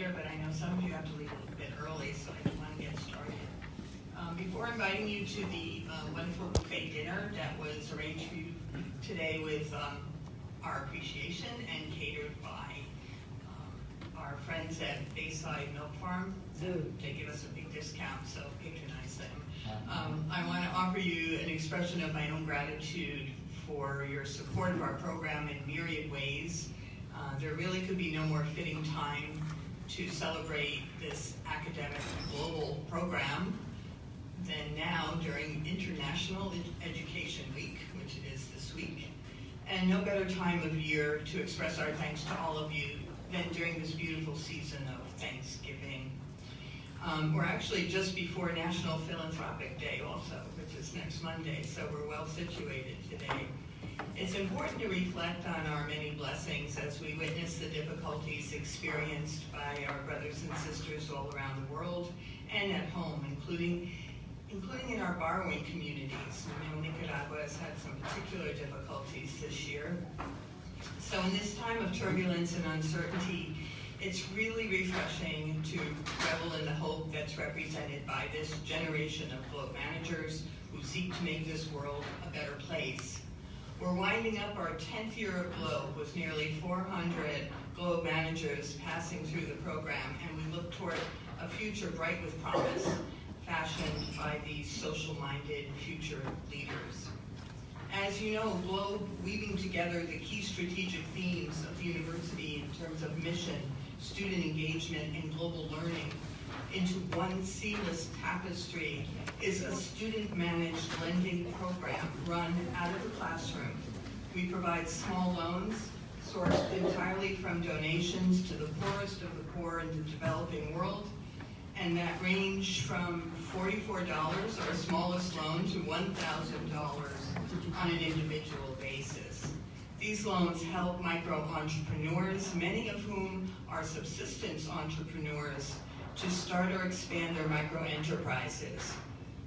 later, but I know some of you have to leave a little bit early, so I just want to get started. Before inviting you to the wonderful buffet dinner that was arranged for you today with our appreciation and catered by our friends at Bayside Milk Farm. They give us a big discount, so patronize them. I want to offer you an expression of my own gratitude for your support of our program in myriad ways. There really could be no more fitting time to celebrate this academic global program than now during International Education Week, which it is this week. And no better time of year to express our thanks to all of you than during this beautiful season of Thanksgiving. We're actually just before National Philanthropic Day also, which is next Monday, so we're well situated today. It's important to reflect on our many blessings as we witness the difficulties experienced by our brothers and sisters all around the world and at home, including in our borrowing communities. We know Nicaragua has had some particular difficulties this year. So in this time of turbulence and uncertainty, it's really refreshing to revel in the hope that's represented by this generation of Globe managers who seek to make this world a better place. We're winding up our 10th year of Globe with nearly 400 Globe managers passing through the program, and we look toward a future bright with promise, fashioned by these social-minded future leaders. As you know, Globe weaving together the key strategic themes of the university in terms of mission, student engagement, and global learning into one seamless tapestry is a student-managed lending program run out of the classroom. We provide small loans sourced entirely from donations to the poorest of the poor in the developing world, and that range from $44, our smallest loan, to $1,000 on an individual basis. These loans help micro-entrepreneurs, many of whom are subsistence entrepreneurs, to start or expand their micro-enterprises.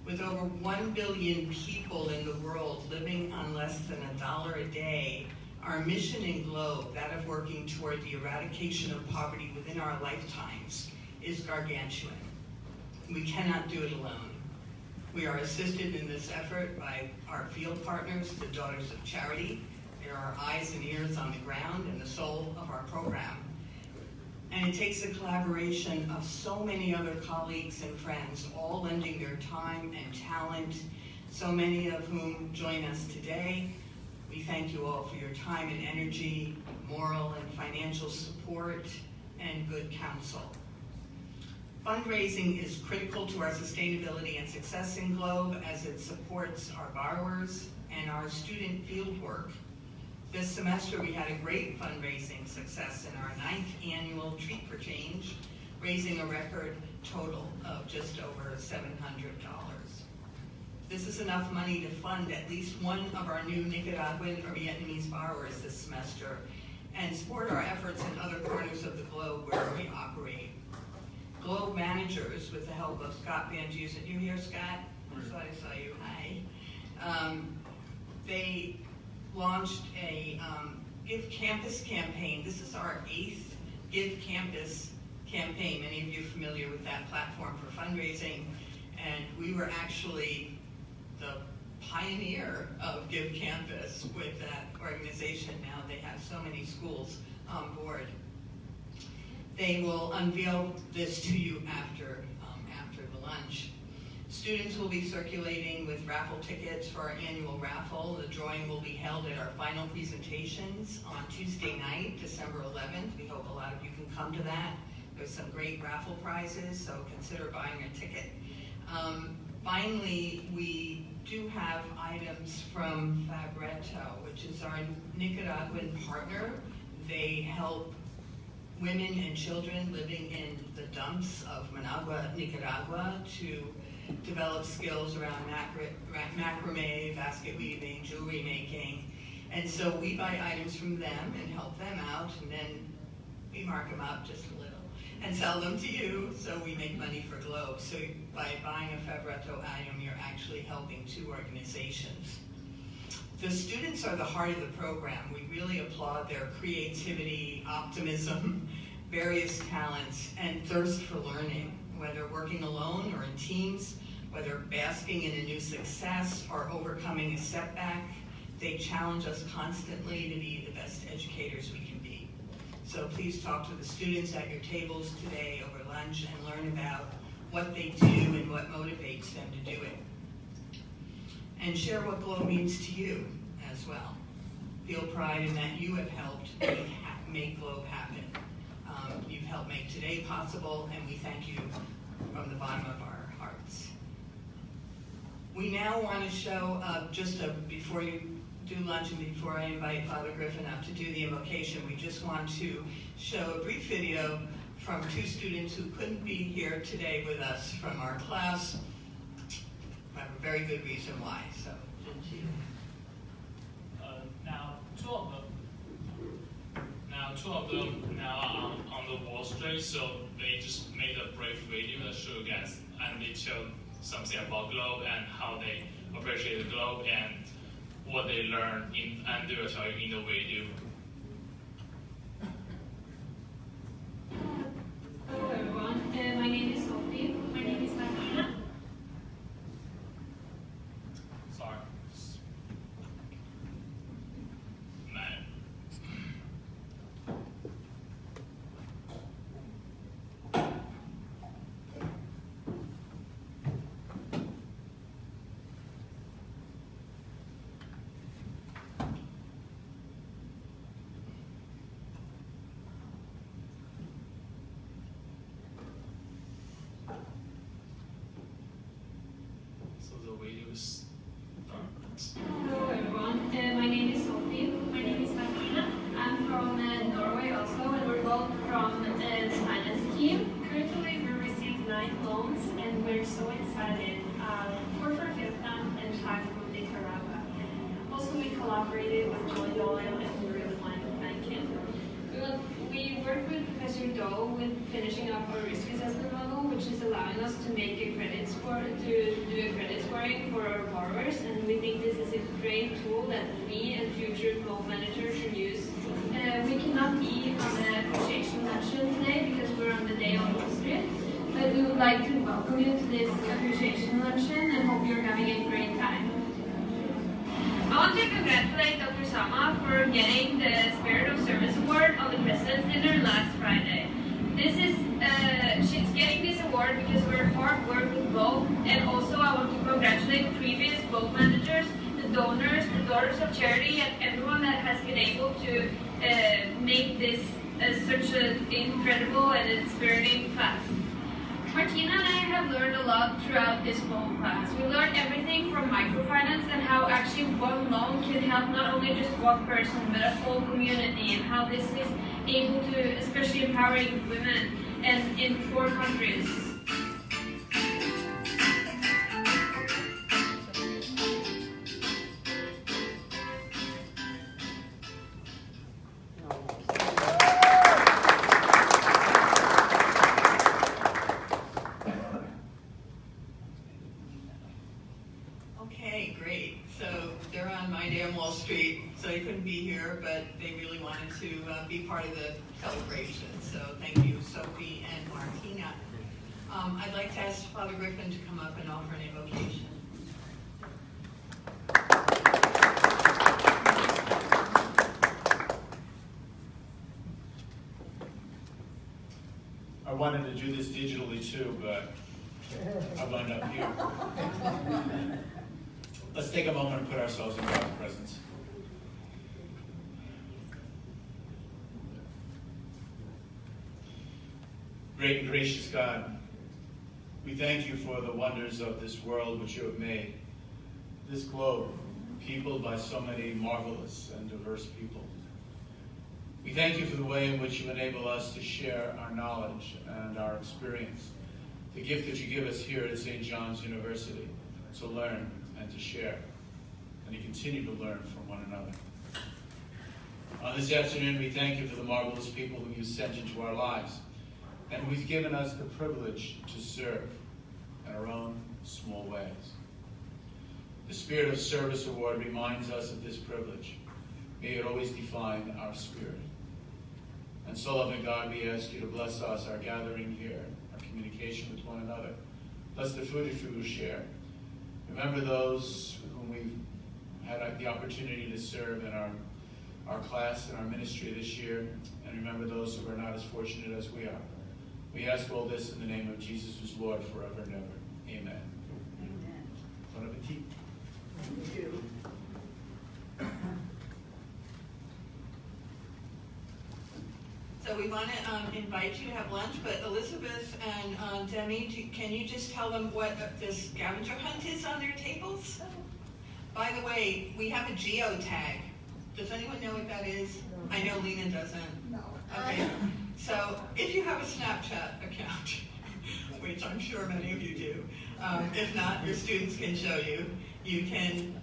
With over 1 billion people in the world living on less than $1 a day, our mission in Globe, that of working toward the eradication of poverty within our lifetimes, is gargantuan. We cannot do it alone. We are assisted in this effort by our field partners, the Daughters of Charity. They are our eyes and ears on the ground and the soul of our program. And it takes the collaboration of so many other colleagues and friends, all lending their time and talent, so many of whom join us today. We thank you all for your time and energy, moral and financial support, and good counsel. Fundraising is critical to our sustainability and success in Globe as it supports our borrowers and our student field work. This semester we had a great fundraising success in our 9th annual Treat for Change, raising a record total of just over $700. This is enough money to fund at least one of our new Nicaraguan or Vietnamese borrowers this semester and support our efforts in other corners of the globe where we operate. Globe managers, with the help of Scott Van Dusen, you here, Scott? I thought I saw you. Hi. They launched a Give Campus campaign. This is our 8th Give Campus campaign. Many of you are familiar with that platform for fundraising, and we were actually the pioneer of Give Campus with that organization. Now they have so many schools on board. They will unveil this to you after the lunch. Students will be circulating with raffle tickets for our annual raffle. The drawing will be held at our final presentations on Tuesday night, December 11th. We hope a lot of you can come to that. There's some great raffle prizes, so consider buying a ticket. Finally, we do have items from Fabretto, which is our Nicaraguan partner. They help women and children living in the dumps of Managua, Nicaragua, to develop skills around macrame, basket weaving, jewelry making. And so we buy items from them and help them out, and then we mark them up just a little and sell them to you, so we make money for Globe. So by buying a Fabretto item, you're actually helping 2 organizations. The students are the heart of the program. We really applaud their creativity, optimism, various talents, and thirst for learning, whether working alone or in teams, whether basking in a new success or overcoming a setback. They challenge us constantly to be the best educators we can be. So please talk to the students at your tables today over lunch and learn about what they do and what motivates them to do it. And share what GLOW means to you as well. Feel pride in that you have helped make GLOW happen. You've helped make today possible, and we thank you from the bottom of our hearts. We now want to show, before you do lunch and before I invite Father Griffin up to do the invocation, we just want to show a brief video from two students who couldn't be here today with us from our class. We have a very good reason why, so Gentile. Two of them now are on the Wall Street, so they just made a brief video that show you guys, and they tell something about GLOW and how they appreciate the GLOW and what they learn and they will tell you in the video. Hello everyone, my name is Sophie. My name is Martina. Sorry. Man. So the video is done. Hello everyone, my name is Sophie. My name is Martina. I'm from Norway also, and we're both from the finance team. Currently we received 9 loans and we're so excited. 4 from Vietnam and 5 from Nicaragua. Also we collaborated with Joy Oil and we really wanted to thank him. We worked with Professor Doe with finishing up our risk assessment model, which is allowing us to make a credit score, to do a credit scoring for our borrowers, and we think this is a great tool that we and future GLOW managers should use. We cannot be on the appreciation luncheon today because we're on the day on Wall Street, but we would like to welcome you to this appreciation luncheon and hope you're having a great time. I want to congratulate Dr. Sama for getting the Spirit of Service Award on the President's Dinner last Friday. She's getting this award because of her hard work with GLOW, and also I want to congratulate previous GLOW managers, the donors, the Daughters of Charity, and everyone that has been able to make this such an incredible and inspiring class. Martina and I have learned a lot throughout this whole class. We learned everything from microfinance and how actually one loan can help not only just one person but a whole community, and how this is able to, especially empowering women and in poor countries. Okay, great. So they're on My Day on Wall Street, so they couldn't be here, but they really wanted to be part of the celebration. So thank you, Sophie and Martina. I'd like to ask Father Griffin to come up and offer an invocation. I wanted to do this digitally too, but I wound up here. Let's take a moment and put ourselves in God's presence. Great and gracious God, we thank you for the wonders of this world which you have made, this globe, peopled by so many marvelous and diverse people. We thank you for the way in which you enable us to share our knowledge and our experience, the gift that you give us here at St. John's University, to learn and to share, and to continue to learn from one another. This afternoon, we thank you for the marvelous people whom you sent into our lives, and who you've given us the privilege to serve in our own small ways. The Spirit of Service Award reminds us of this privilege. May it always define our spirit. And so, loving God, we ask you to bless us, our gathering here, our communication with one another. Bless the food which we will share. Remember those whom we've had the opportunity to serve in our class and our ministry this year, and remember those who are not as fortunate as we are. We ask all this in the name of Jesus, who's Lord forever and ever. Amen. Amen. Bon appetit. Thank you. So we want to invite you to have lunch, but Elizabeth and Demi, can you just tell them what the scavenger hunt is on their tables? By the way, we have a geotag. Does anyone know what that is? I know Lena doesn't. No. Okay, so if you have a Snapchat account, which I'm sure many of you do, if not, your students can show you, you can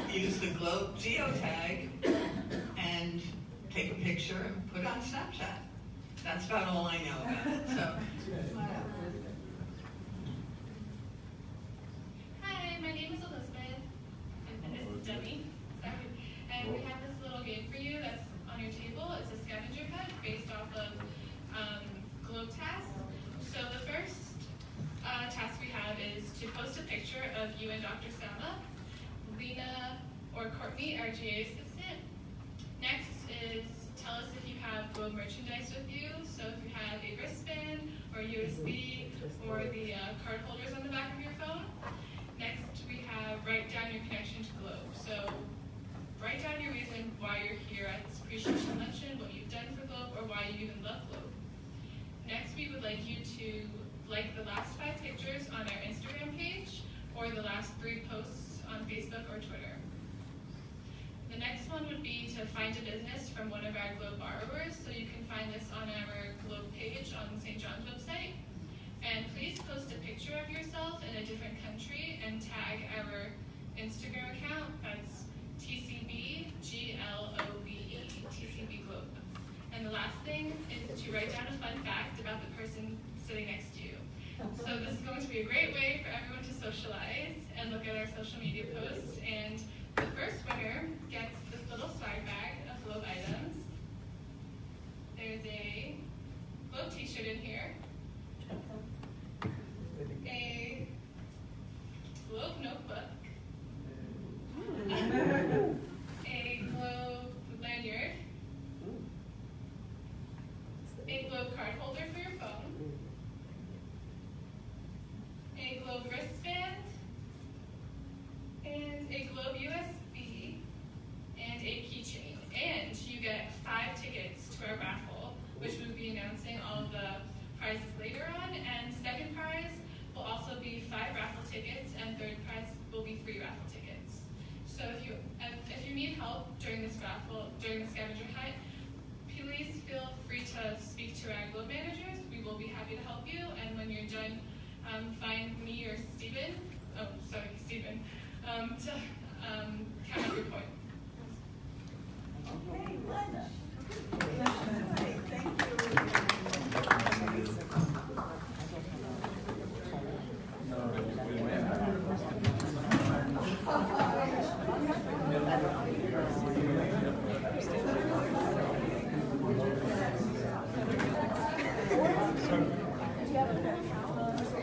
use the Globe geotag and take a picture and put it on Snapchat. That's about all I know about it. So, Hi, my name is Elizabeth, and this is Demi. Sorry. And we have this little game for you that's on your table. It's a scavenger hunt based off of globe tasks. So the first task we have is to post a picture of you and Dr. Selma, Lena or Courtney, our GA assistant. Next is tell us if you have globe merchandise with you. So if you have a wristband or USB or the card holders on the back of your phone. Next we have write down your connection to globe. So write down your reason why you're here at this appreciation luncheon, what you've done for globe, or why you even love globe. Next we would like you to like the last 5 pictures on our Instagram page or the last 3 posts on Facebook or Twitter. The next one would be to find a business from one of our Globe borrowers, so you can find this on our Globe page on the St. John's website. And please post a picture of yourself in a different country and tag our Instagram account. That's TCB GLOBE, TCB Globe. And the last thing is to write down a fun fact about the person sitting next to you. So this is going to be a great way for everyone to socialize and look at our social media posts. And the first winner gets this little swag bag of Globe items. There's a Globe t-shirt in here, a Globe notebook, a Globe lanyard, a Globe card holder for your phone, a Globe wristband, and a Globe USB, and a keychain. And you get 5 tickets to our raffle, which we'll be announcing all of the prizes later on. And second prize will also be 5 raffle tickets, and third prize will be 3 raffle tickets. So if you need help during this raffle, during the scavenger hunt, please feel free to speak to our Globe managers. We will be happy to help you. And when you're done, find me or Stephen, to count up your points. Okay, Lena. Okay, thank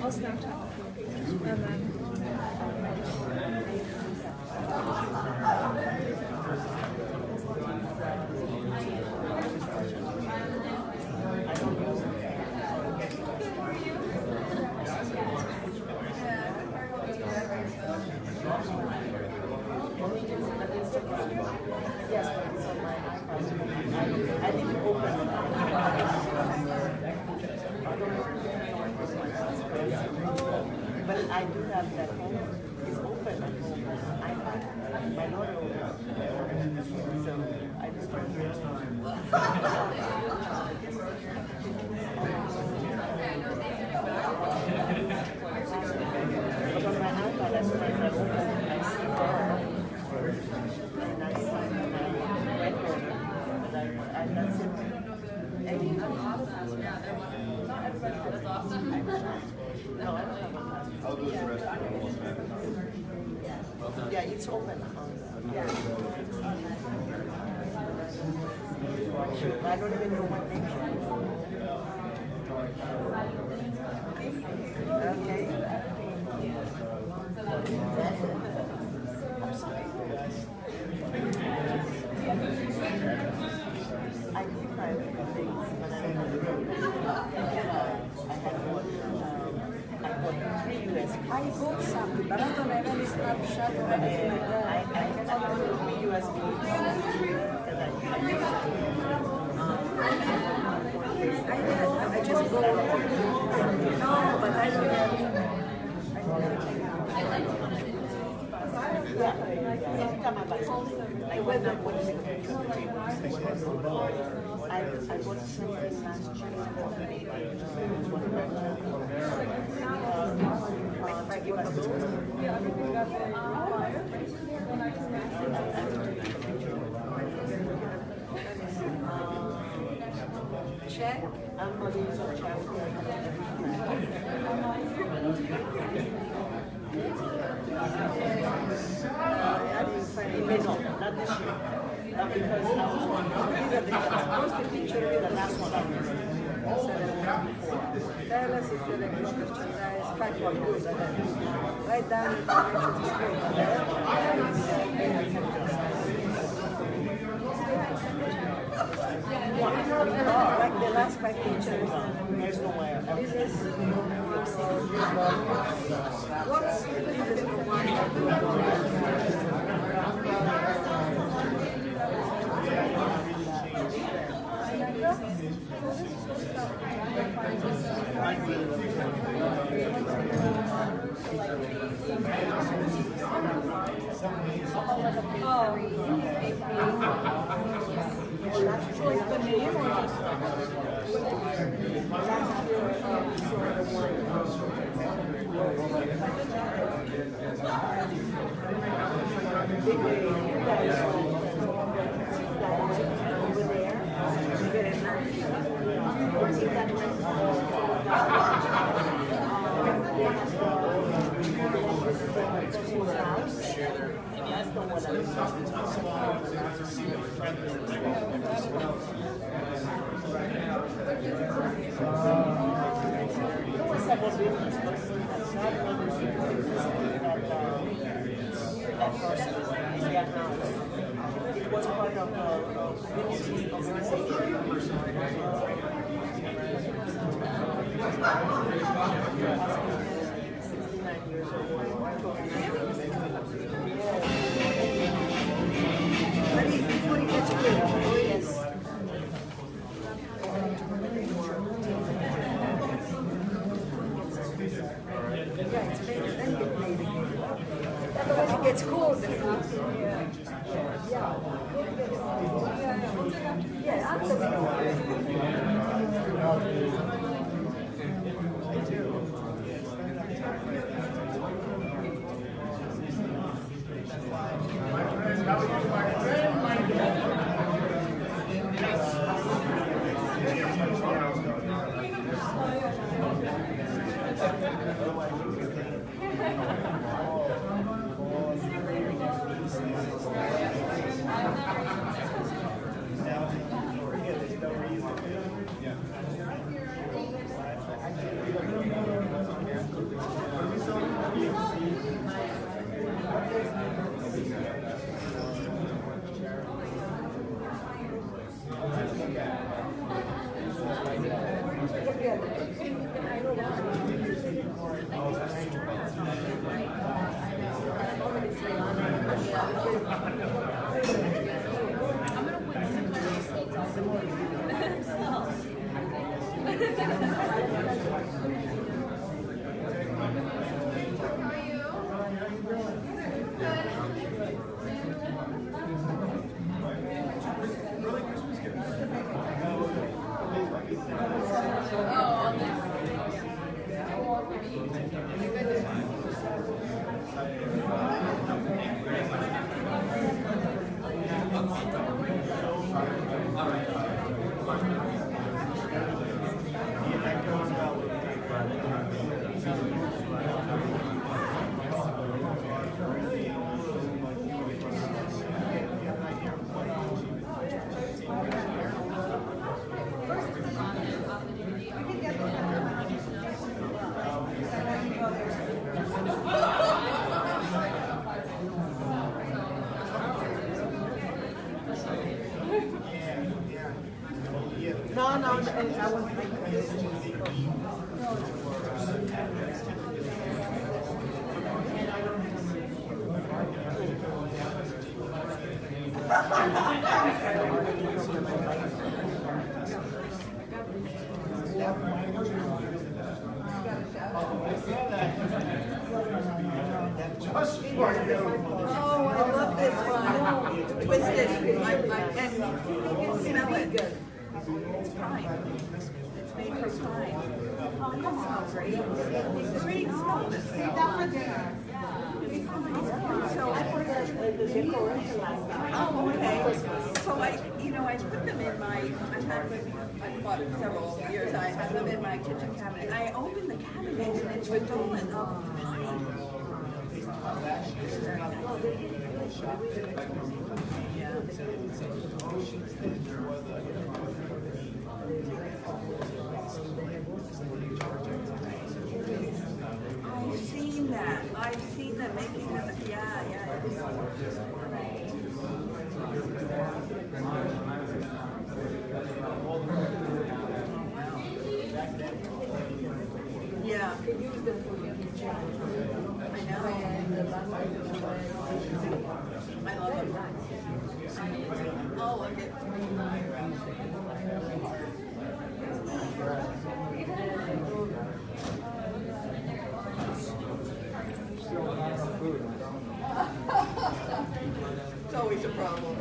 I'll Snapchat. And then But I do have that home. It's open at home. I have my daughter over. So I just but on my iPad, as soon as I open it, I see that. And I see my record. But I that's it. And not everybody has awesome. No, I don't have a passport. How does the rest of the world Yeah, it's open on the, yeah. I don't even know what name she is. Okay. I'm sorry. I think I have things, but I don't know. I had one, I bought 3 US. I bought some, but I don't have any Snapchat or anything like that. I cannot do 3 US because I just go. No, but I don't have. yeah, every time I buy something, like when I bought the I bought something last year Check. I'm going to check. No, not this year. Because I was supposed to picture the last one. Tell us if you're the merchandise, fact what goes ahead. Write down information to like the last five pictures. There's nowhere. This is so it's the name or just It was part of the community organization. 69 years before it gets good. Oh yes. Otherwise it gets cold. Yeah, ago. found, I was like, this Oh, I love this one. Twisted. And you can smell it. It's pine. It's made from pine. Oh, that smells great. Great. Smell this. Save that for dinner. So I put the decoration last night. Oh, okay. So I put them in my, I bought several over the years. I have them in my kitchen cabinet. I opened the cabinet and it's redolent of pine. I've seen that. I've seen them making them. Yeah. Yeah. I know. I love them. Oh, look at. It's always a problem.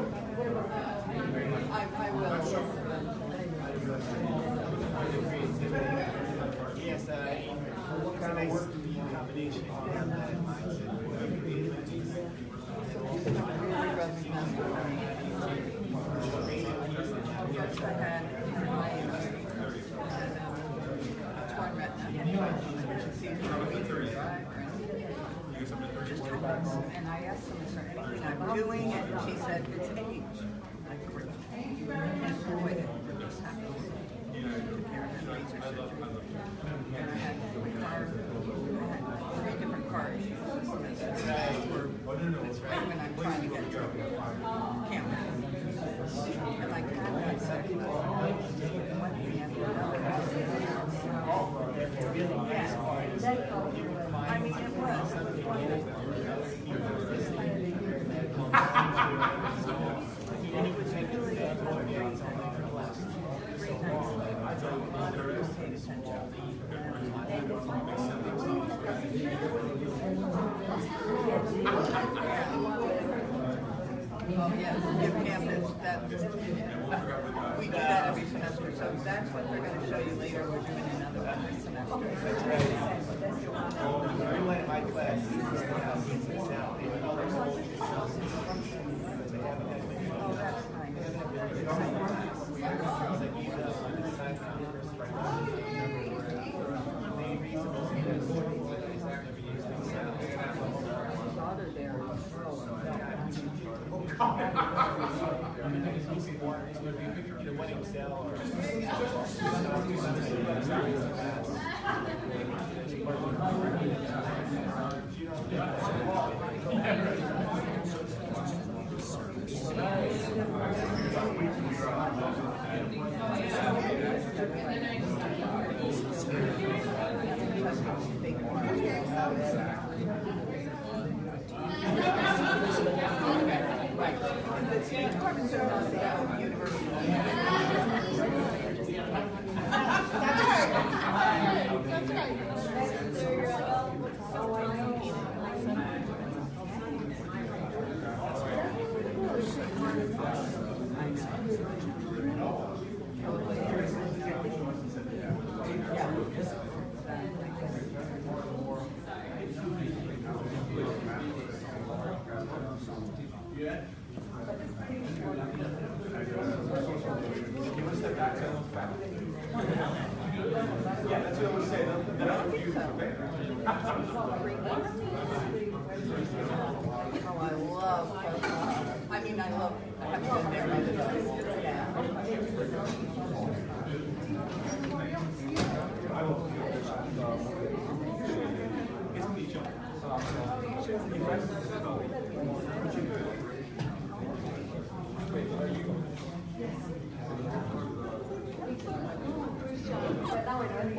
I will. Yes, it's a nice combination. I had torn retina. And I asked them, is there anything I'm doing? And she said, it's age. And boy, did this happen. And I had three different cards. It's right when I'm trying to get to camera. And like that, said, one thing after another. Yeah. I mean, it was. Oh, yeah, give campus, we do that every semester, so that's what we're gonna show you later, we're doing another one this semester. Everyone in my class Oh, that's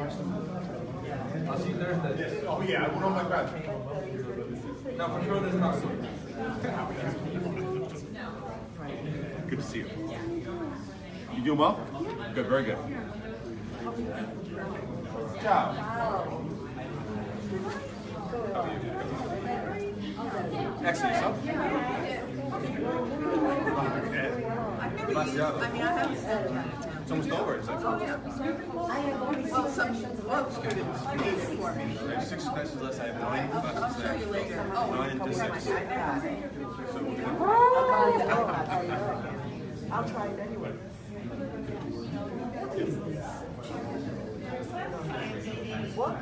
I'll see you Thursday. Oh, yeah, I went on my back. No, for sure there's not. Good to see you. You doing well? Good, very good. Ciao. Excellent yourself. I've never used, I mean, I haven't said it. It's almost over. It's like Well, some students made it for me. I have 6 classes left. I have 9 I'll classes show you left. later. Oh, 9 to 6. I'll try it anyway. What?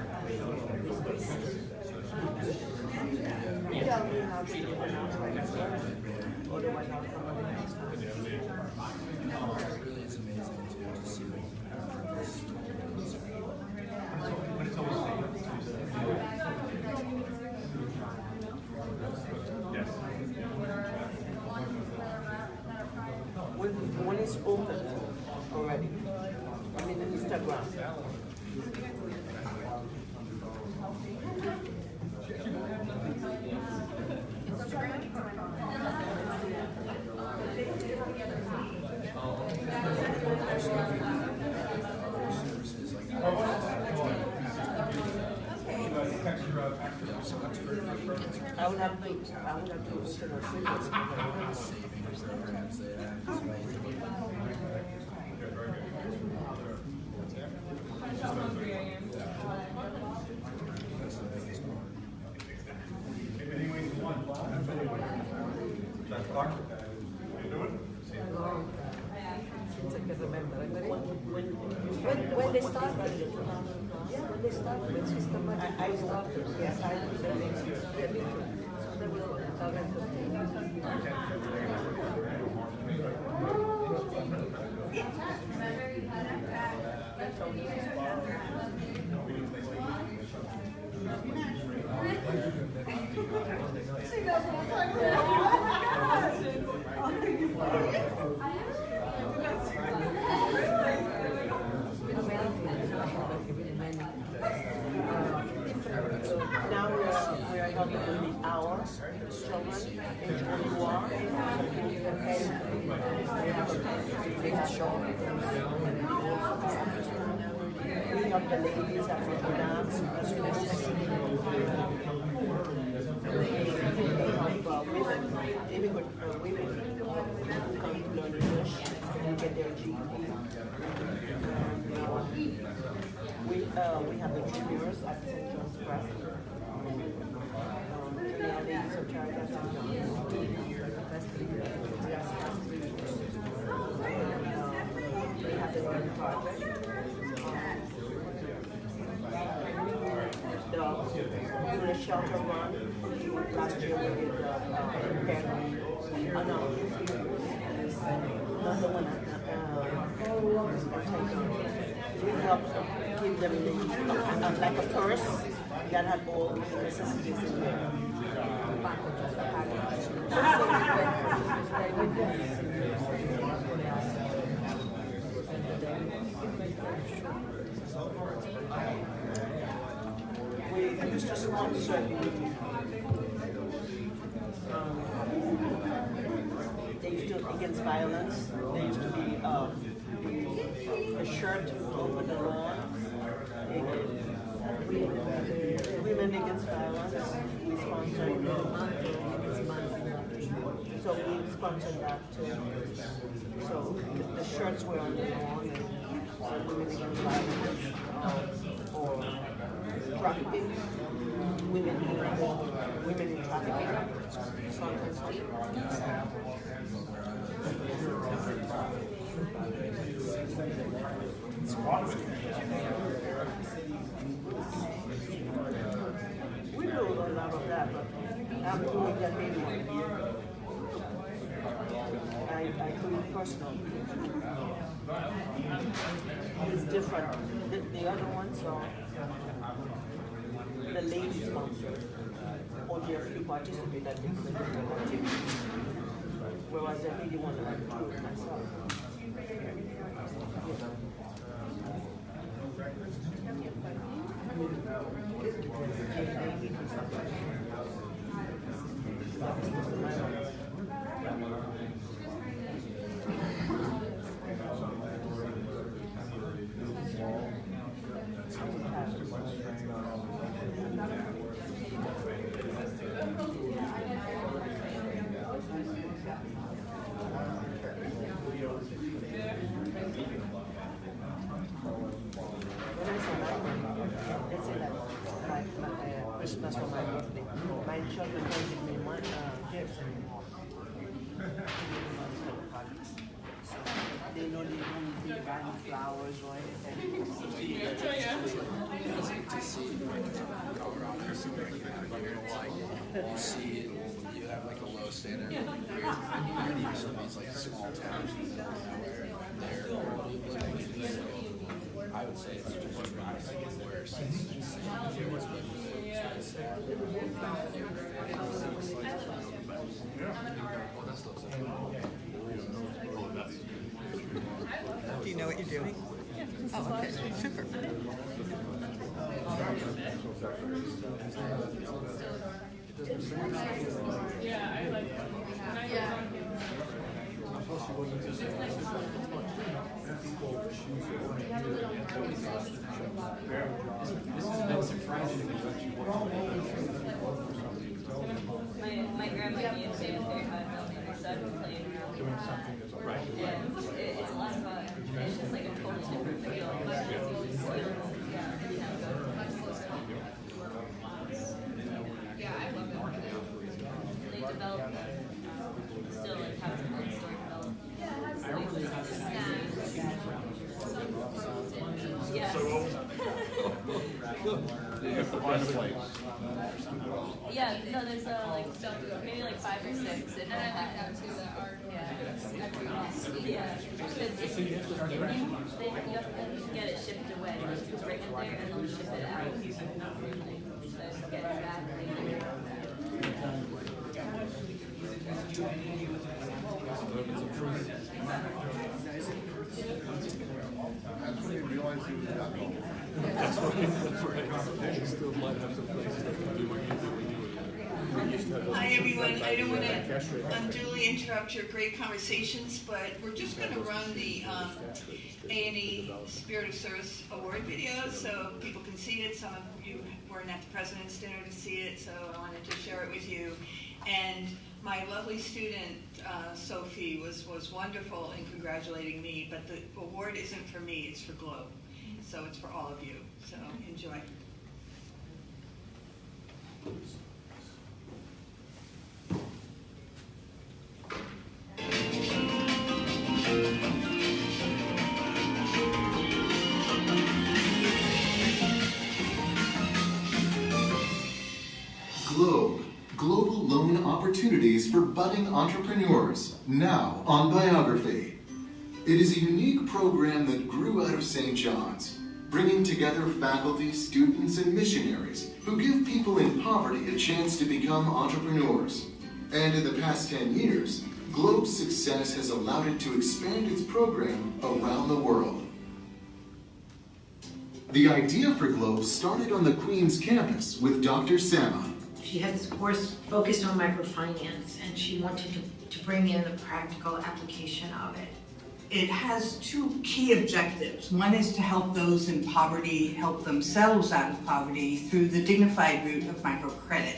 You tell me how to do it and I'll try it. Otherwise I'll come up next Yes. When it's open already, I mean Instagram. I would have to listen to When they started, yeah, when they started with systematic, I started, yes, I was they will tell them to now we are talking about the hours, children, and Jolie they have a big show. We have the ladies that will dance, as well as even good for women who come to learn English and get their GED. We have the juniors at St. John's Prep. Junior ladies are charged at St. John's. We have the Learn Project. The shelter run. Last year we did another one we helped give them like a purse that had all the necessities in there. We used to sponsor they used to against violence. There used to be a shirt over the lawn. Women against violence. We sponsored so we sponsored that too. So the shirts were on the lawn. So women against violence or trafficking. Women in trafficking. We do a lot of that, but I'm doing that anyway. I do it personally. It's different. The other ones are the ladies sponsor. Only a few participate at different activities. Whereas I really want to do it myself. Let's say that Christmas for my birthday. My children don't give me one gift anymore. They know they don't need to buy me flowers or anything. You see, you have like a low standard. You're in some of these like small towns in the middle of nowhere. I would say it's just rising worse. Do you know what you're doing? Oh, okay, super. Yeah, I like it. My grandma used to 35mm, so I've been playing around with that. And it's a lot of fun. It's just like a totally different feel. Yeah, I love it. They develop still like how to build story develop. Yes. Yeah, no, there's like maybe like 5 or 6. And I like that too. That are yeah, because you have to get it shipped away. You bring it there and they'll ship it out. So get it back. Hi everyone, I don't want to unduly interrupt your great conversations, but we're just going to run the A&E Spirit of Service Award video so people can see it. Some of you weren't at the President's Dinner to see it, so I wanted to share it with you. And my lovely student, Sophie, was wonderful in congratulating me, but the award isn't for me, it's for Globe. So it's for all of you, so enjoy. Globe, global loan opportunities for budding entrepreneurs, now on Biography. It is a unique program that grew out of St. John's, bringing together faculty, students, and missionaries who give people in poverty a chance to become entrepreneurs. And in the past 10 years, Globe's success has allowed it to expand its program around the world. The idea for Globe started on the Queen's campus with Dr. Sama. She had this course focused on microfinance, and she wanted to bring in the practical application of it. It has 2 key objectives. One is to help those in poverty help themselves out of poverty through the dignified route of microcredit.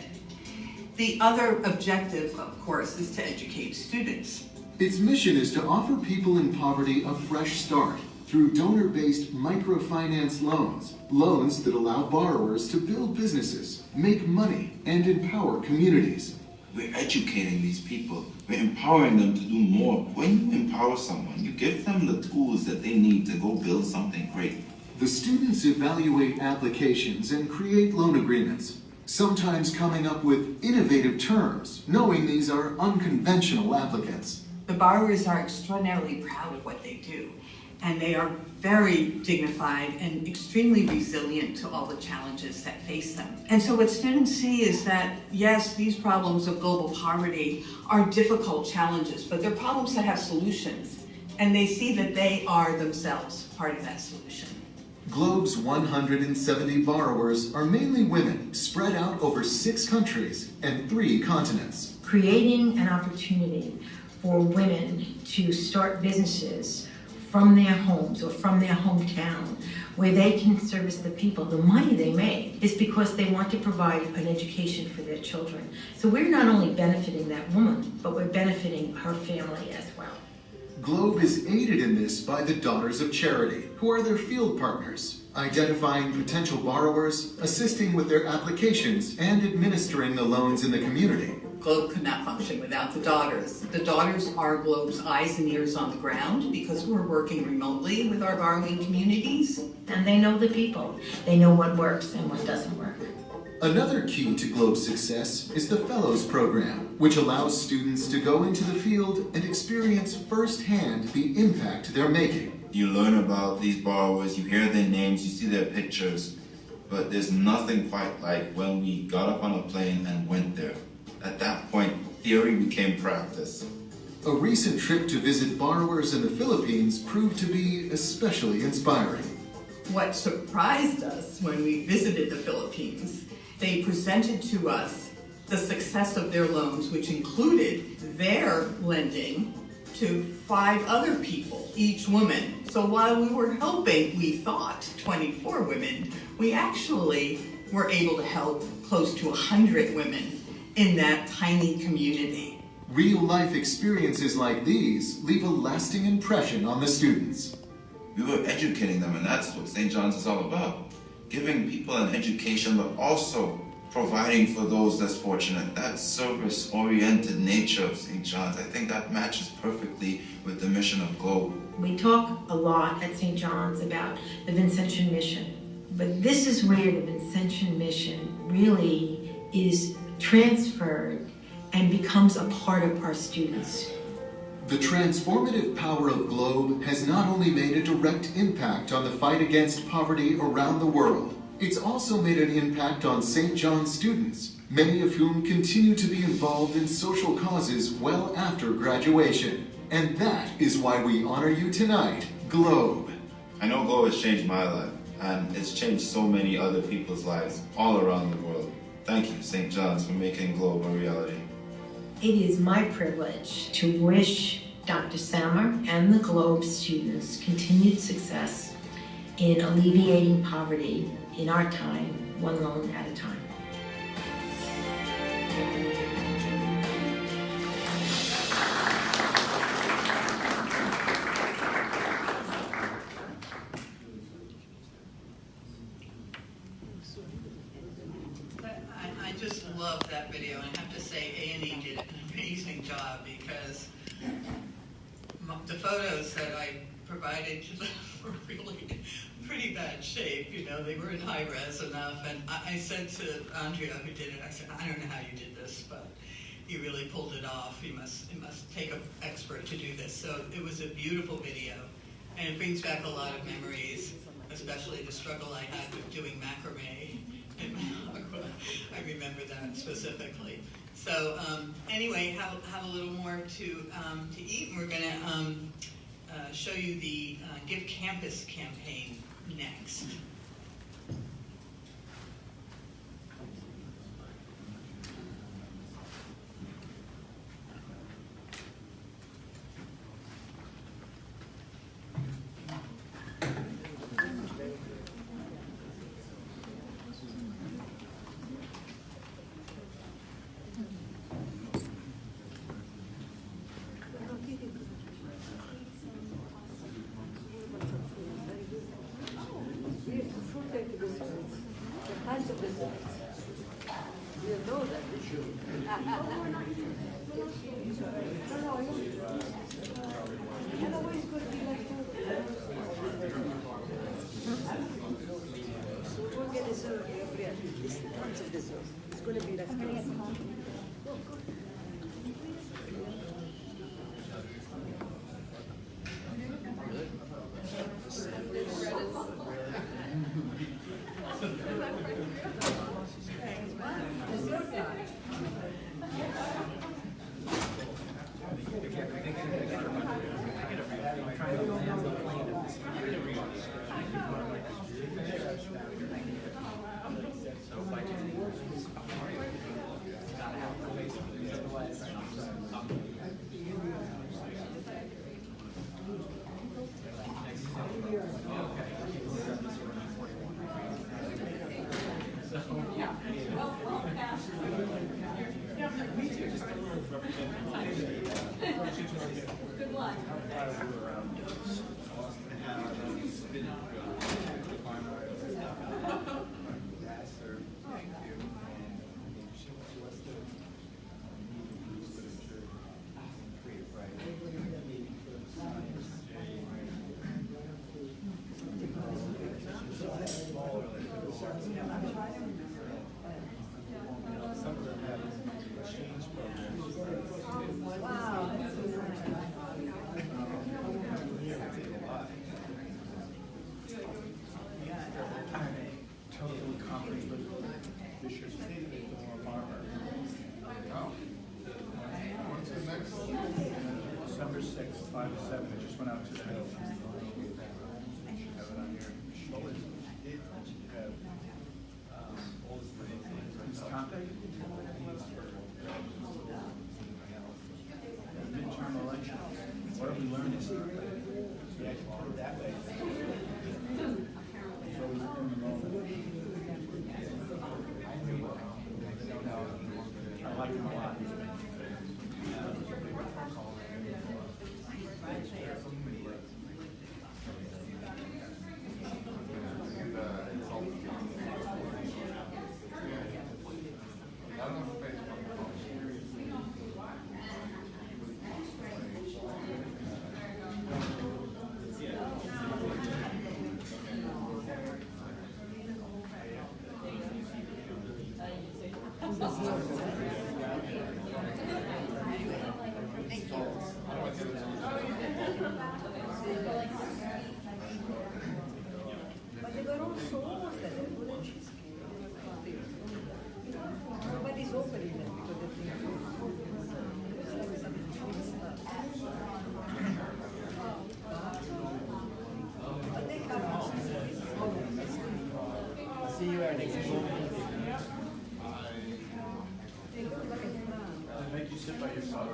The other objective, of course, is to educate students. Its mission is to offer people in poverty a fresh start through donor-based microfinance loans, loans that allow borrowers to build businesses, make money, and empower communities. We're educating these people. We're empowering them to do more. When you empower someone, you give them the tools that they need to go build something great. The students evaluate applications and create loan agreements, sometimes coming up with innovative terms, knowing these are unconventional applicants. The borrowers are extraordinarily proud of what they do, and they are very dignified and extremely resilient to all the challenges that face them. And so what students see is that, yes, these problems of global poverty are difficult challenges, but they're problems that have solutions, and they see that they are themselves part of that solution. Globe's 170 borrowers are mainly women, spread out over 6 countries and 3 continents. Creating an opportunity for women to start businesses from their homes or from their hometown where they can service the people. The money they make is because they want to provide an education for their children. So we're not only benefiting that woman, but we're benefiting her family as well. Globe is aided in this by the Daughters of Charity, who are their field partners, identifying potential borrowers, assisting with their applications, and administering the loans in the community. Globe could not function without the Daughters. The Daughters are Globe's eyes and ears on the ground because we're working remotely with our borrowing communities. And they know the people. They know what works and what doesn't work. Another key to Globe's success is the Fellows Program, which allows students to go into the field and experience firsthand the impact they're making. You learn about these borrowers, you hear their names, you see their pictures, but there's nothing quite like when we got up on a plane and went there. At that point, theory became practice. A recent trip to visit borrowers in the Philippines proved to be especially inspiring. What surprised us when we visited the Philippines, they presented to us the success of their loans, which included their lending to 5 other people, each woman. So while we were helping, we thought, 24 women, we actually were able to help close to 100 women in that tiny community. Real-life experiences like these leave a lasting impression on the students. We were educating them, and that's what St. John's is all about. Giving people an education, but also providing for those less fortunate. That service-oriented nature of St. John's, I think that matches perfectly with the mission of Globe. We talk a lot at St. John's about the Vincentian mission, but this is where the Vincentian mission really is transferred and becomes a part of our students. The transformative power of Globe has not only made a direct impact on the fight against poverty around the world, it's also made an impact on St. John's students, many of whom continue to be involved in social causes well after graduation. And that is why we honor you tonight, Globe. I know Globe has changed my life, and it's changed so many other people's lives all around the world. Thank you, St. John's, for making Globe a reality. It is my privilege to wish Dr. Sammer and the Globe students continued success in alleviating poverty in our time, one loan at a time. I just love that video, and I have to say A&E did an amazing job because the photos that I provided to them were really pretty bad shape. You know, they were in high res enough, and I said to Andrea, who did it, I said, I don't know how you did this, but you really pulled it off. You must take an expert to do this. So it was a beautiful video, and it brings back a lot of memories, especially the struggle I had with doing macrame in Managua. I remember that specifically. So anyway, have a little more to eat, and we're going to show you the Give Campus campaign next. It's going to be left. Good luck. Totally conference with Bishop Farmer. What's the next? December 6th, 5 to 7. I just went out to the Hill. Have it on here. Midterm election. What have we learned this year? Yeah, you put it that way. It's always in the moment. I like him a lot. Nobody's opening it because See you at next week. Make you sit by yourself.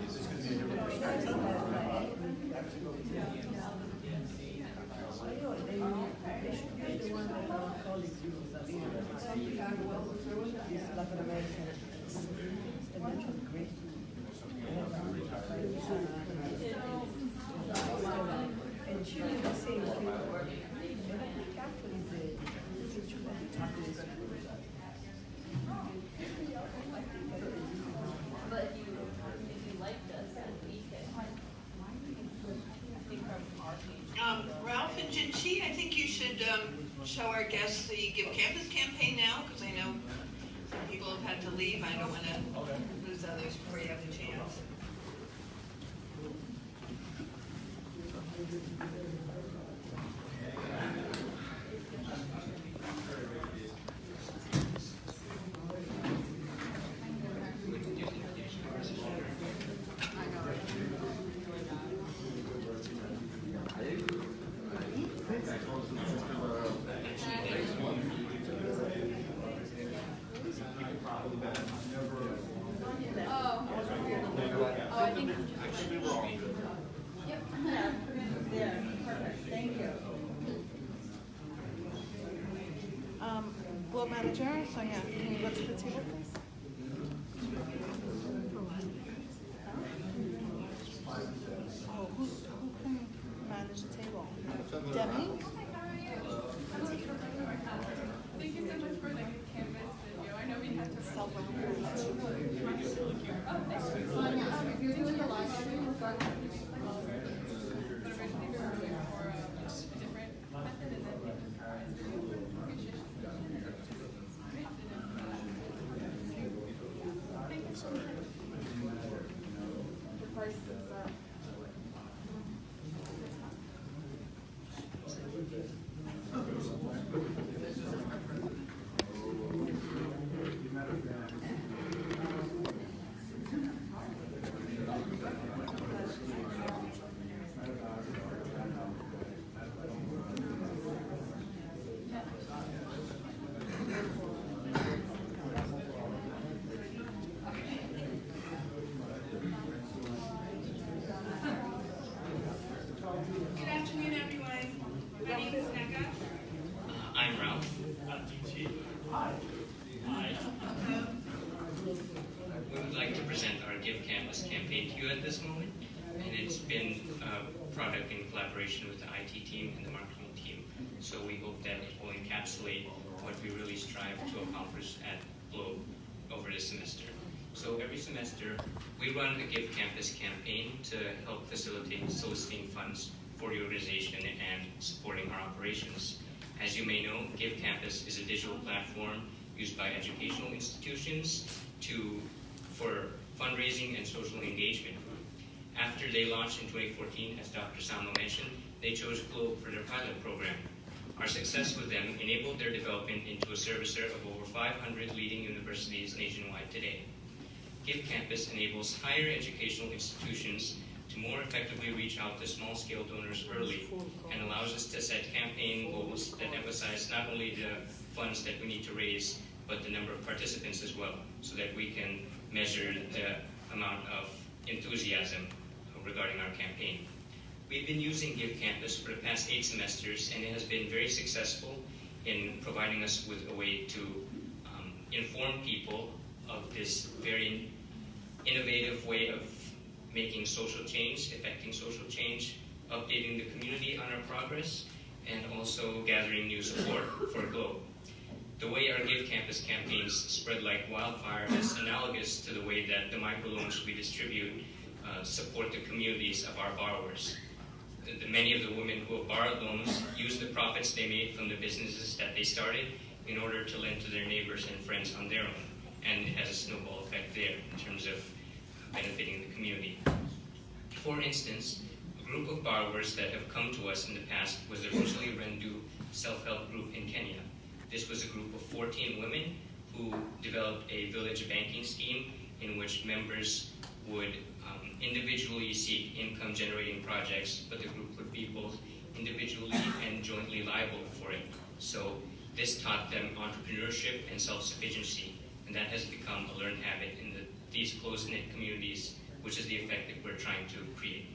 This is going to be a different perspective. they should be the one that our colleagues use. He's Latin American. They mentioned great. And she was the same. But if you liked us, then we can. I think from our page. Ralph and Jinchi, I think you should show our guests the Give Campus campaign now, because I know some people have had to leave. I don't want to lose others before you have the chance. I think I could be wrong. Yep. Yeah, perfect. Thank you. Globe Manager, Sonia, can you go to the table, please? Oh, who can manage the table? Debbie? Thank you so much for the Canvas video. I know we had to sell one. If you're doing the live stream, but originally we were doing for a different method, and then we just thank you so much. The price is Good afternoon, everyone. My name is Neka. I'm Ralph. Hi. We would like to present our Give Campus campaign to you at this moment, and it's been a product in collaboration with the IT team and the marketing team. So we hope that it will encapsulate what we really strive to accomplish at Globe over this semester. So every semester, we run a Give Campus campaign to help facilitate soliciting funds for the organization and supporting our operations. As you may know, Give Campus is a digital platform used by educational institutions for fundraising and social engagement. After they launched in 2014, as Dr. Sama mentioned, they chose Globe for their pilot program. Our success with them enabled their development into a servicer of over 500 leading universities nationwide today. Give Campus enables higher educational institutions to more effectively reach out to small-scale donors early and allows us to set campaign goals that emphasize not only the funds that we need to raise, but the number of participants as well, so that we can measure the amount of enthusiasm regarding our campaign. We've been using Give Campus for the past 8 semesters, and it has been very successful in providing us with a way to inform people of this very innovative way of making social change, effecting social change, updating the community on our progress, and also gathering new support for Globe. The way our Give Campus campaigns spread like wildfire is analogous to the way that the microloans we distribute support the communities of our borrowers. Many of the women who have borrowed loans use the profits they made from the businesses that they started in order to lend to their neighbors and friends on their own. And it has a snowball effect there in terms of benefiting the community. For instance, a group of borrowers that have come to us in the past was the Rosalie Rendu self-help group in Kenya. This was a group of 14 women who developed a village banking scheme in which members would individually seek income-generating projects, but the group would be both individually and jointly liable for it. So this taught them entrepreneurship and self-sufficiency, and that has become a learned habit in these close-knit communities, which is the effect that we're trying to create.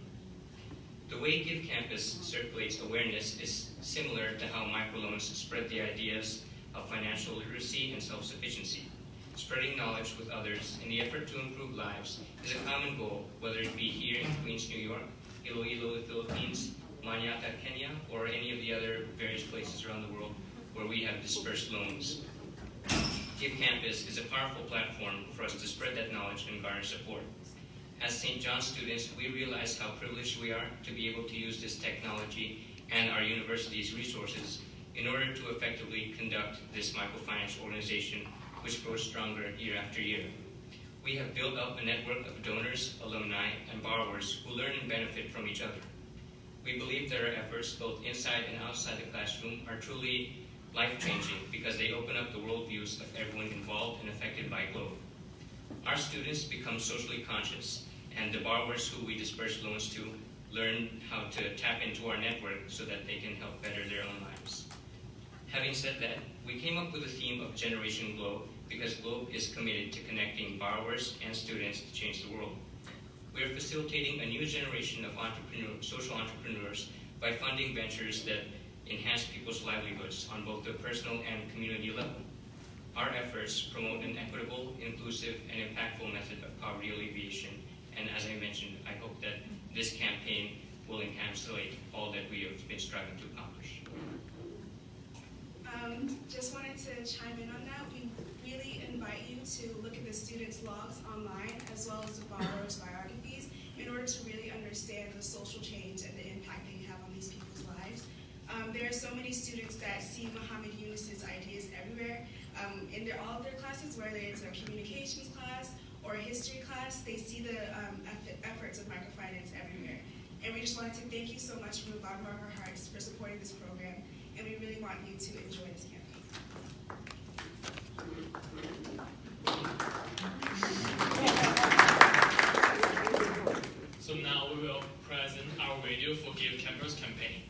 The way Give Campus circulates awareness is similar to how microloans spread the ideas of financial literacy and self-sufficiency. Spreading knowledge with others in the effort to improve lives is a common goal, whether it be here in Queens, New York, Iloilo, the Philippines, Manyata, Kenya, or any of the other various places around the world where we have dispersed loans. Give Campus is a powerful platform for us to spread that knowledge and garner support. As St. John's students, we realize how privileged we are to be able to use this technology and our university's resources in order to effectively conduct this microfinance organization, which grows stronger year after year. We have built up a network of donors, alumni, and borrowers who learn and benefit from each other. We believe that our efforts, both inside and outside the classroom, are truly life-changing because they open up the worldviews of everyone involved and affected by Globe. Our students become socially conscious, and the borrowers who we disperse loans to learn how to tap into our network so that they can help better their own lives. Having said that, we came up with the theme of Generation Globe because Globe is committed to connecting borrowers and students to change the world. We are facilitating a new generation of social entrepreneurs by funding ventures that enhance people's livelihoods on both the personal and community level. Our efforts promote an equitable, inclusive, and impactful method of poverty alleviation, and as I mentioned, I hope that this campaign will encapsulate all that we have been striving to accomplish. Just wanted to chime in on that. We really invite you to look at the students' logs online as well as the borrowers' biographies in order to really understand the social change and the impact they have on these people's lives. There are so many students that see Muhammad Yunus's ideas everywhere in all of their classes, whether it's a communications class or a history class. They see the efforts of microfinance everywhere. And we just wanted to thank you so much from the bottom of our hearts for supporting this program, and we really want you to enjoy this campaign. So now we will present our video for Give Campus campaign.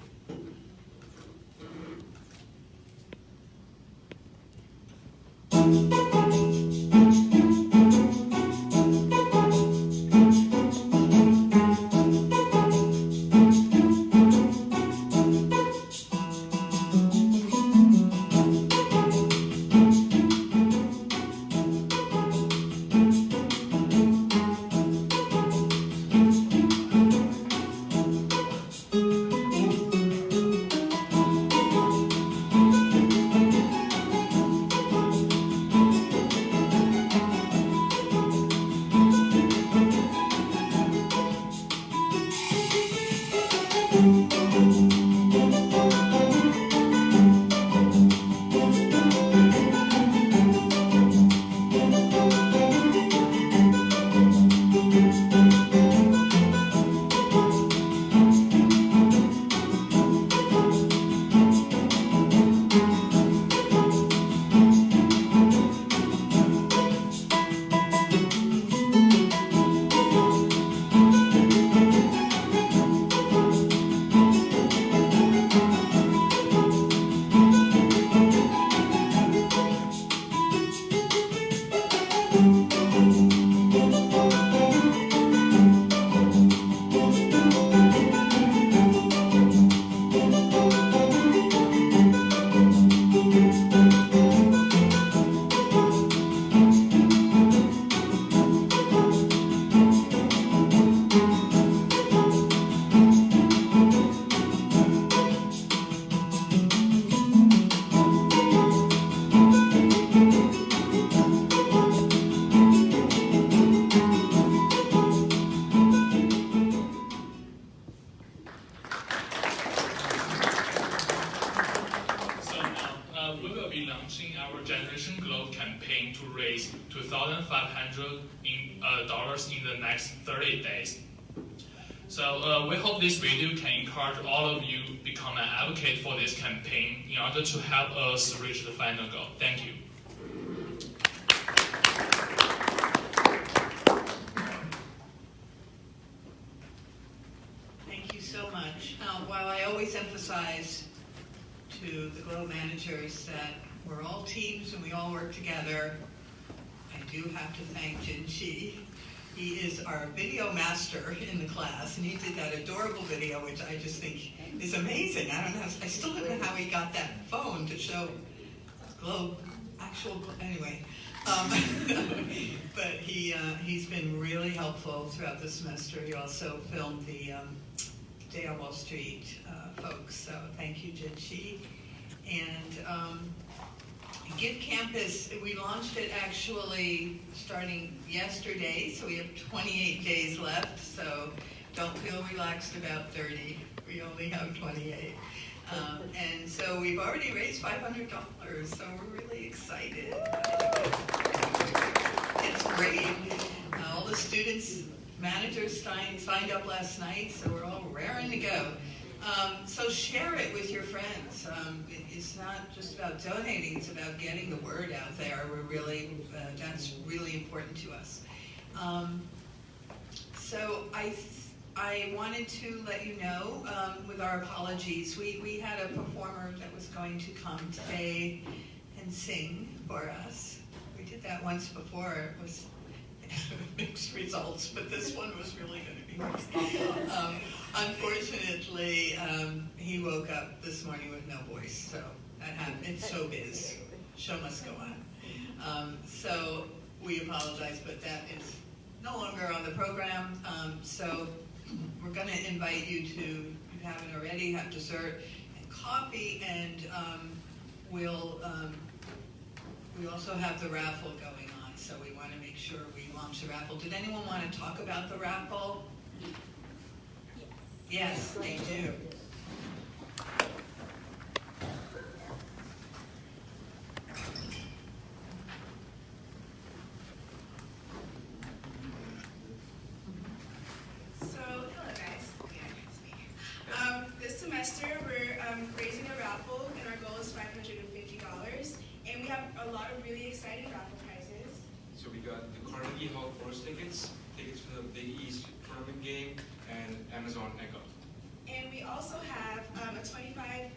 be launching our Generation Globe campaign to raise $2,500 in the next 30 days. So we hope this video can encourage all of you become an advocate for this campaign in order to help us reach the final goal. Thank you. Thank you so much. While I always emphasize to the Globe managers that we're all teams and we all work together, I do have to thank Jin Chi. He is our video master in the class, and he did that adorable video, which I just think is amazing. I still don't know how he got that phone to show Globe, anyway. But he's been really helpful throughout the semester. He also filmed the Day on Wall Street folks, so thank you, Jin Chi. And Give Campus, we launched it actually starting yesterday, so we have 28 days left, so don't feel relaxed about 30. We only have 28. And so we've already raised $500, so we're really excited. It's great. All the students, managers signed up last night, so we're all raring to go. So share it with your friends. It's not just about donating, it's about getting the word out there. That's really important to us. So I wanted to let you know, with our apologies, we had a performer that was going to come today and sing for us. We did that once before. It was mixed results, but this one was really going to be great. Unfortunately, he woke up this morning with no voice, so that happened. It's showbiz. Show must go on. So we apologize, but that is no longer on the program. So we're going to invite you to, if you haven't already, have dessert and coffee, and we also have the raffle going on, so we want to make sure we launch the raffle. Did anyone want to talk about the raffle? Yes, they do. This semester, we're raising a raffle, and our goal is $550. And we have a lot of really exciting raffle prizes. So we got the Carnegie Hall Forest tickets for the Big East tournament game, and Amazon Echo. And we also have a $25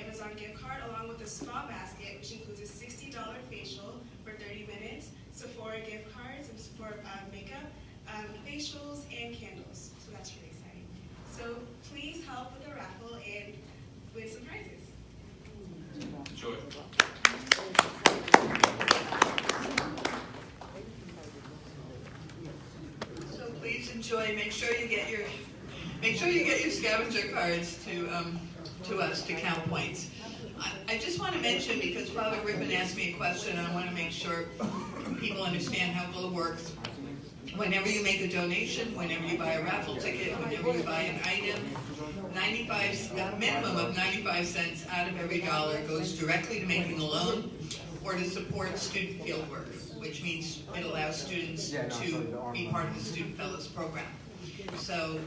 Amazon gift card along with a spa basket, which includes a $60 facial for 30 minutes, Sephora gift cards, and Sephora makeup, facials, and candles. So that's really exciting. So please help with the raffle and win some prizes. Enjoy. So please enjoy. Make sure you get your scavenger cards to us to count points. I just want to mention, because Father Rippon asked me a question, and I want to make sure people understand how Globe works. Whenever you make a donation, whenever you buy a raffle ticket, whenever you buy an item, a minimum of 95 cents out of every dollar goes directly to making a loan or to support student field work, which means it allows students to be part of the Student Fellows program. So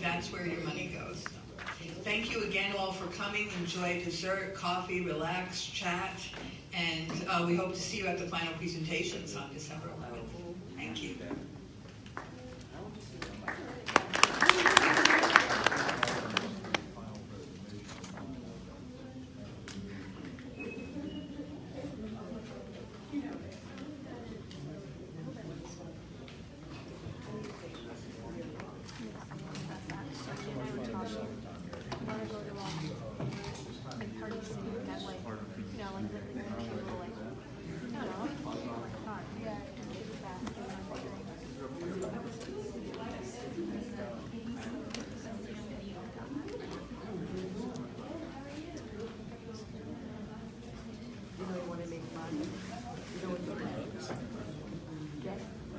that's where your money goes. Thank you again all for coming. Enjoy dessert, coffee, relax, chat, and we hope to see you at the final presentations on December 11th. Thank you.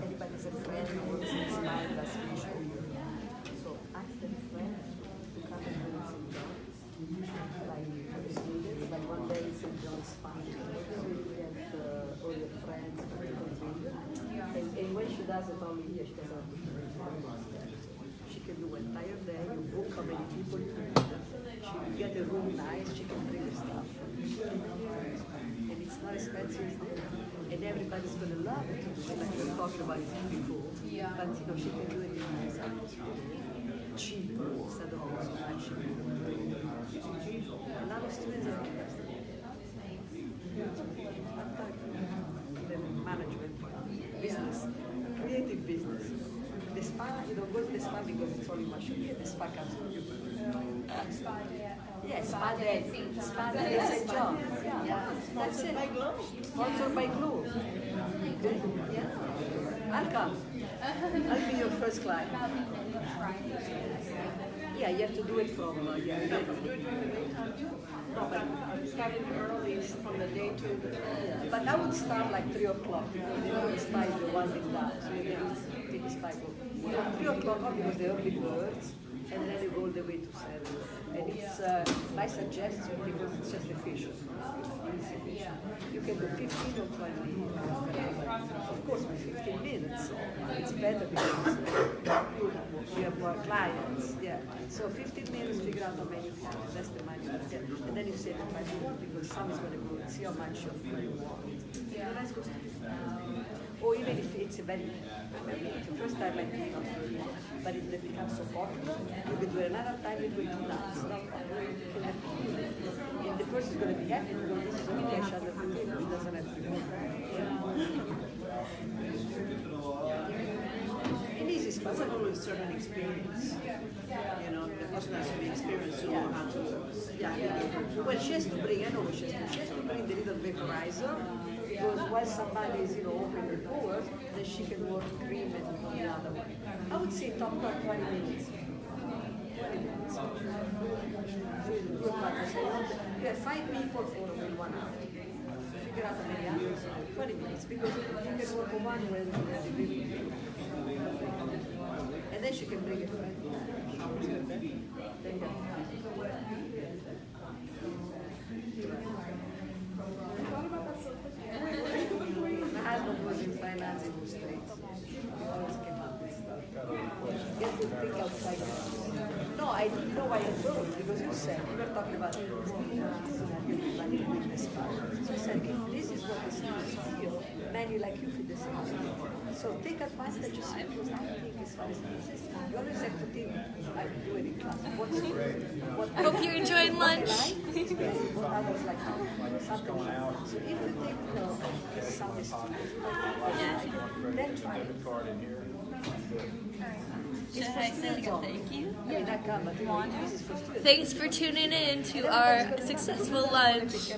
Everybody's a friend who was inspired by spiritual. So ask them friends to come and do St. John. Like one day St. John's fine. does it only here. She doesn't. She can do an entire day. You book how many people you can. She can get a room nice. She can bring her stuff. And it's not expensive. And everybody's gonna love it. Like we talked about it before. Yeah. But you know, she can do it in nice atmosphere. Cheaper instead of so much. A lot of students are interested. The management, business, creative business. The spa, you don't go to the spa because it's only much here. The spa comes to you. Yeah, spa day. Spa day is a job. Yeah, that's it. Sponsored by Globe. Yeah. I'll come. I'll be your first client. Yeah, you have to do it from, no, but starting early from the day to, but I would start like 3 o'clock, because you know the spa is the one thing down, so you can take the spa go. 3 o'clock because the early birds, and then you go all the way to 7. And it's my suggestion because it's just efficient. You can do 15 or 20. Of course, with 15 minutes, it's better because you have more clients. Yeah. So 15 minutes, figure out how many you have. That's the money you get. And then you save the price you want because some is going to go and see how much of you want. Yeah, that's good. Or even if it's a very, the first time like this, not very long, but if it becomes so popular, you can do it another time, you do it 2 nights. And the person is going to be happy because this is only cash under the table, it doesn't have to go. It is expensive. That's a whole certain experience. You know, the person has to be experienced to know how to. Well, she has to bring, I know she has to bring the little vaporizer, because while somebody is, opening the doors, then she can work cream and the other one. I would say top 20 minutes. 20 minutes. You have 5 people for 1 hour. Figure out how many hours? 20 minutes, because you can work for one when and then she can bring a friend. My husband was in finance industry. He always came up with stuff. You have to think outside the box. No, I didn't know why I told, because you said, you were talking about business part. So I said, if this is what the students feel, many like you feel the same. So take advantage of it, because I think as far as business, you always have to think, I can do it in class. I hope you're enjoying lunch. What others like, something like. So if you think, some students, then try it. Thank you. Thanks for tuning in to our successful lunch.